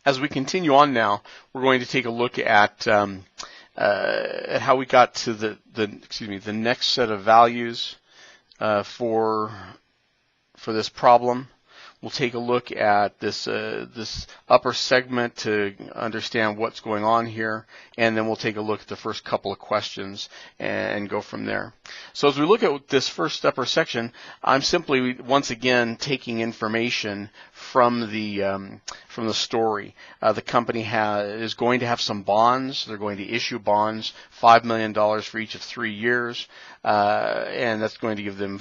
As we continue on now, we're going to take a look at how we got to the next set of values for this problem. We'll take a look at this upper segment to understand what's going on here, and then we'll take a look at the first couple of questions and go from there. So as we look at this first upper section, I'm simply once again taking information from the story. The company is going to have some bonds. They're going to issue bonds, $5 million for each of 3 years, and that's going to give them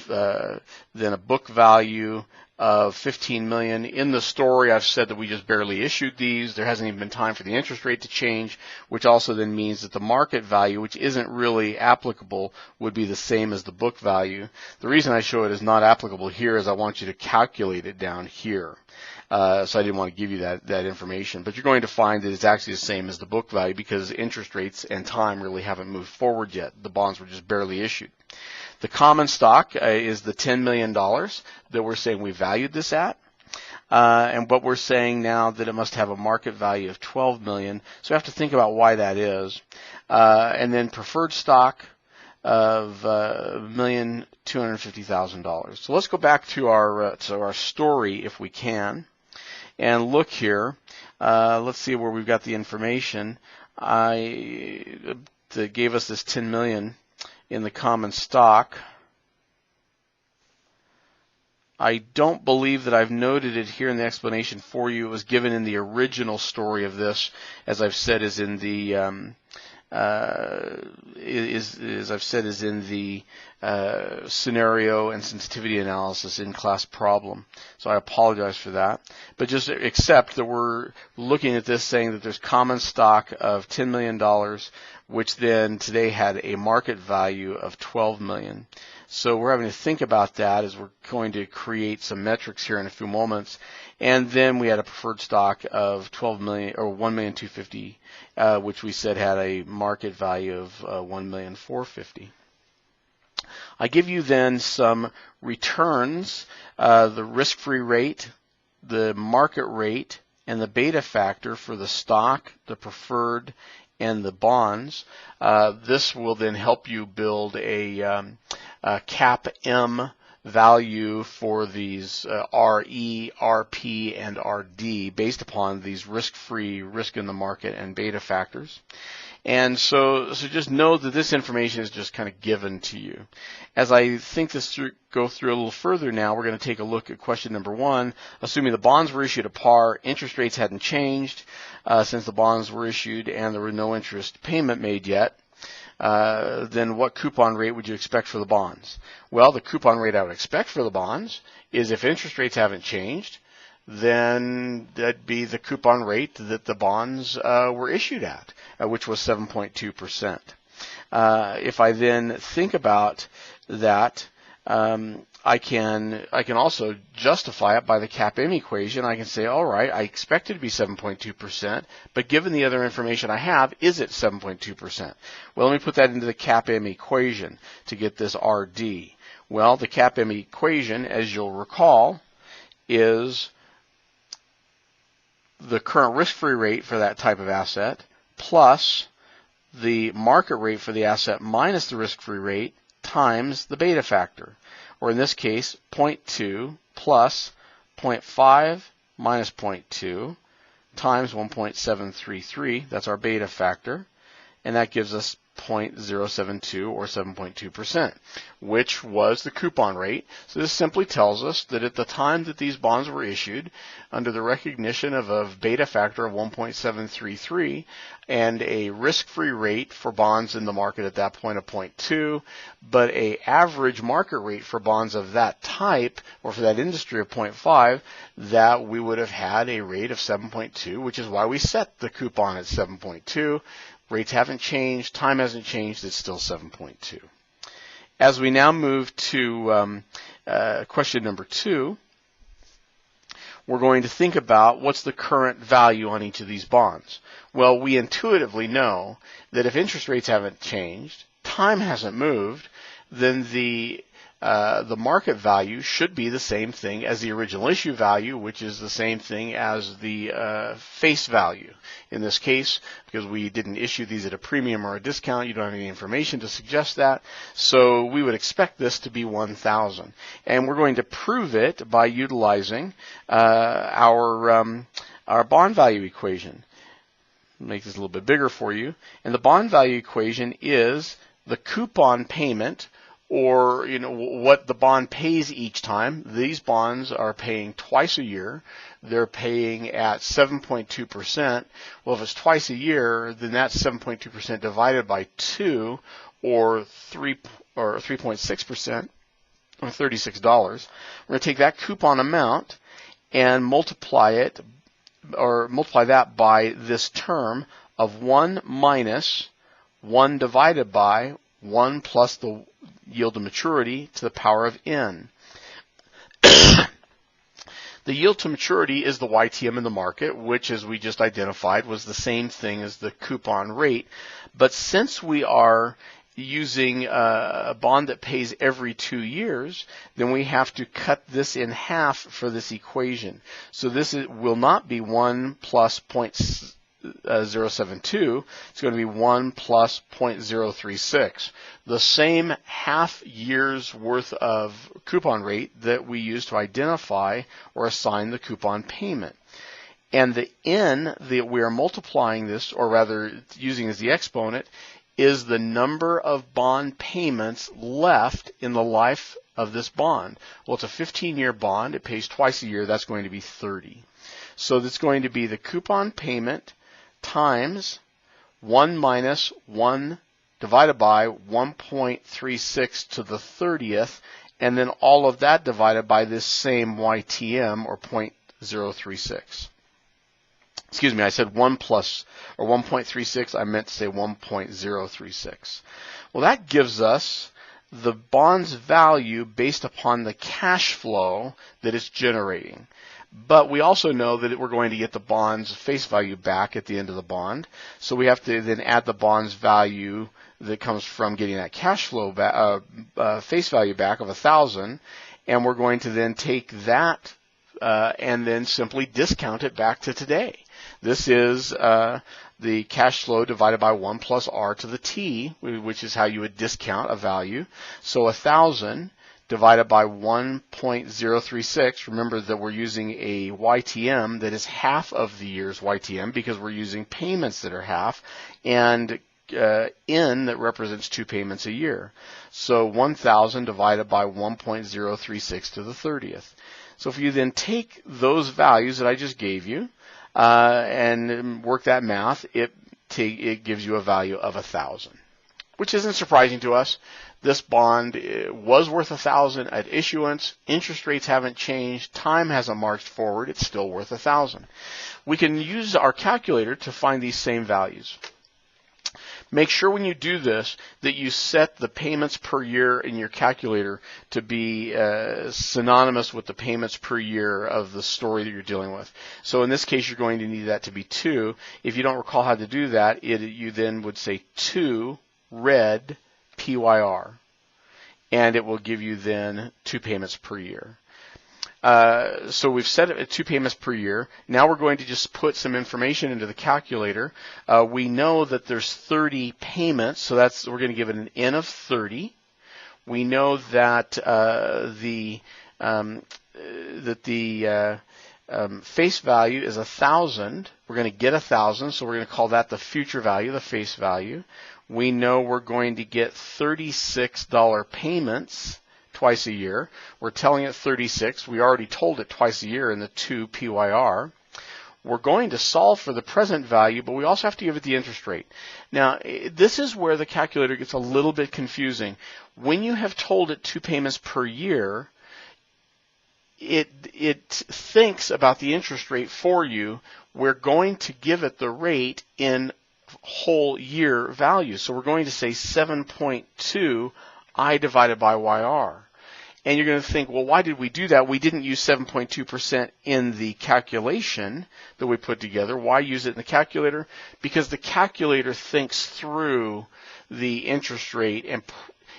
then a book value of $15 million. In the story, I've said that we just barely issued these. There hasn't even been time for the interest rate to change, which also then means that the market value, which isn't really applicable, would be the same as the book value. The reason I show it as not applicable here is I want you to calculate it down here. So I didn't want to give you that information. But you're going to find that it's actually the same as the book value because interest rates and time really haven't moved forward yet. The bonds were just barely issued. The common stock is the $10 million that we're saying we valued this at. And what we're saying now that it must have a market value of $12 million. So we have to think about why that is. And then preferred stock of $1,250,000. So let's go back to our story if we can and look here. Let's see where we've got the information. That gave us this $10 million in the common stock. I don't believe that I've noted it here in the explanation for you. It was given in the original story of this, as I've said, is in the scenario and sensitivity analysis in class problem. So I apologize for that. But just accept that we're looking at this saying that there's common stock of $10 million, which then today had a market value of $12 million. So we're having to think about that as we're going to create some metrics here in a few moments. And then we had a preferred stock of $12 million or $1,250,000, which we said had a market value of $1,450,000. I give you then some returns, the risk-free rate, the market rate, and the beta factor for the stock, the preferred, and the bonds. This will then help you build a CAPM value for these RE, RP, and RD based upon these risk-free, risk in the market, and beta factors. And so just know that this information is just kind of given to you. As I think this go through a little further now, we're going to take a look at question number 1. Assuming the bonds were issued at par, interest rates hadn't changed since the bonds were issued, and there were no interest payment made yet. Then what coupon rate would you expect for the bonds? Well, the coupon rate I would expect for the bonds is if interest rates haven't changed, then that'd be the coupon rate that the bonds were issued at, which was 7.2%. If I then think about that, I can also justify it by the CAPM equation. I can say, all right, I expect it to be 7.2%, but given the other information I have, is it 7.2%? Well, let me put that into the CAPM equation to get this RD. Well, the CAPM equation, as you'll recall, is the current risk-free rate for that type of asset plus the market rate for the asset minus the risk-free rate times the beta factor. Or in this case, 0.2 plus 0.5 minus 0.2 times 1.733. That's our beta factor. And that gives us 0.072 or 7.2%, which was the coupon rate. So this simply tells us that at the time that these bonds were issued, under the recognition of a beta factor of 1.733 and a risk-free rate for bonds in the market at that point of 0.2, but a average market rate for bonds of that type or for that industry of 0.5, that we would have had a rate of 7.2, which is why we set the coupon at 7.2. Rates haven't changed, time hasn't changed, it's still 7.2. As we now move to question number 2, we're going to think about what's the current value on each of these bonds. Well, we intuitively know that if interest rates haven't changed, time hasn't moved, then the the market value should be the same thing as the original issue value, which is the same thing as the face value. In this case, because we didn't issue these at a premium or a discount, you don't have any information to suggest that. So we would expect this to be 1,000. And we're going to prove it by utilizing our bond value equation. Make this a little bit bigger for you. And the bond value equation is the coupon payment, or what the bond pays each time. These bonds are paying twice a year. They're paying at 7.2%. Well, if it's twice a year, then that's 7.2% divided by 2, or 3.6%, or $36. We're going to take that coupon amount and multiply that by this term of 1 minus 1 divided by 1 plus the yield to maturity to the power of n. The yield to maturity is the YTM in the market, which, as we just identified, was the same thing as the coupon rate. But since we are using a bond that pays every 2 years, then we have to cut this in half for this equation. So this will not be 1 plus 0.072. It's going to be 1 plus 0.036. The same half year's worth of coupon rate that we use to identify or assign the coupon payment. And the n that we are multiplying this, or rather using as the exponent, is the number of bond payments left in the life of this bond. Well, it's a 15-year bond. It pays twice a year. That's going to be 30. So that's going to be the coupon payment times 1 minus 1 divided by 1.36 to the 30th, and then all of that divided by this same YTM, or 0.036. Excuse me, I said 1 plus, or 1.36. I meant to say 1.036. Well, that gives us the bond's value based upon the cash flow that it's generating. But we also know that we're going to get the bond's face value back at the end of the bond. So we have to then add the bond's value that comes from getting that cash flow face value back of 1,000. And we're going to then take that and then simply discount it back to today. This is the cash flow divided by 1 plus r to the t, which is how you would discount a value. So 1,000 divided by 1.036. Remember that we're using a YTM that is half of the year's YTM because we're using payments that are half, and n that represents 2 payments a year. So 1,000 divided by 1.036 to the 30th. So if you then take those values that I just gave you and work that math, it gives you a value of 1,000, which isn't surprising to us. This bond was worth 1,000 at issuance. Interest rates haven't changed. Time hasn't marched forward. It's still worth 1,000. We can use our calculator to find these same values. Make sure when you do this that you set the payments per year in your calculator to be synonymous with the payments per year of the story that you're dealing with. So in this case, you're going to need that to be 2. If you don't recall how to do that, you then would say 2 red PYR, and it will give you then 2 payments per year. So we've set it at 2 payments per year. Now we're going to just put some information into the calculator. We know that there's 30 payments, so we're going to give it an N of 30. We know that the face value is 1,000. We're going to get 1,000, so we're going to call that the future value, the face value. We know we're going to get $36 payments twice a year. We're telling it 36. We already told it twice a year in the 2 PYR. We're going to solve for the present value, but we also have to give it the interest rate. Now, this is where the calculator gets a little bit confusing. When you have told it 2 payments per year, it thinks about the interest rate for you. We're going to give it the rate in whole year value. So we're going to say 7.2 I divided by YR. And you're going to think, well, why did we do that? We didn't use 7.2% in the calculation that we put together. Why use it in the calculator? Because the calculator thinks through the interest rate, and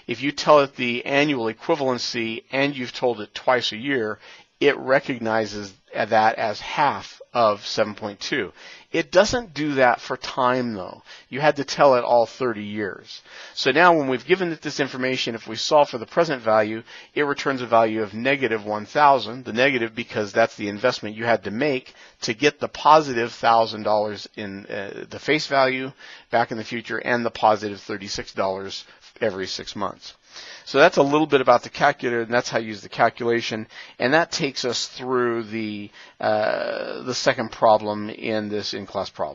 if you tell it the annual equivalency and you've told it twice a year, it recognizes that as half of 7.2. It doesn't do that for time, though. You had to tell it all 30 years. So now when we've given it this information, if we solve for the present value, it returns a value of negative 1,000. The negative because that's the investment you had to make to get the positive $1,000 in the face value back in the future and the positive $36 every 6 months. So that's a little bit about the calculator, and that's how you use the calculation. And that takes us through the second problem in this in-class problem.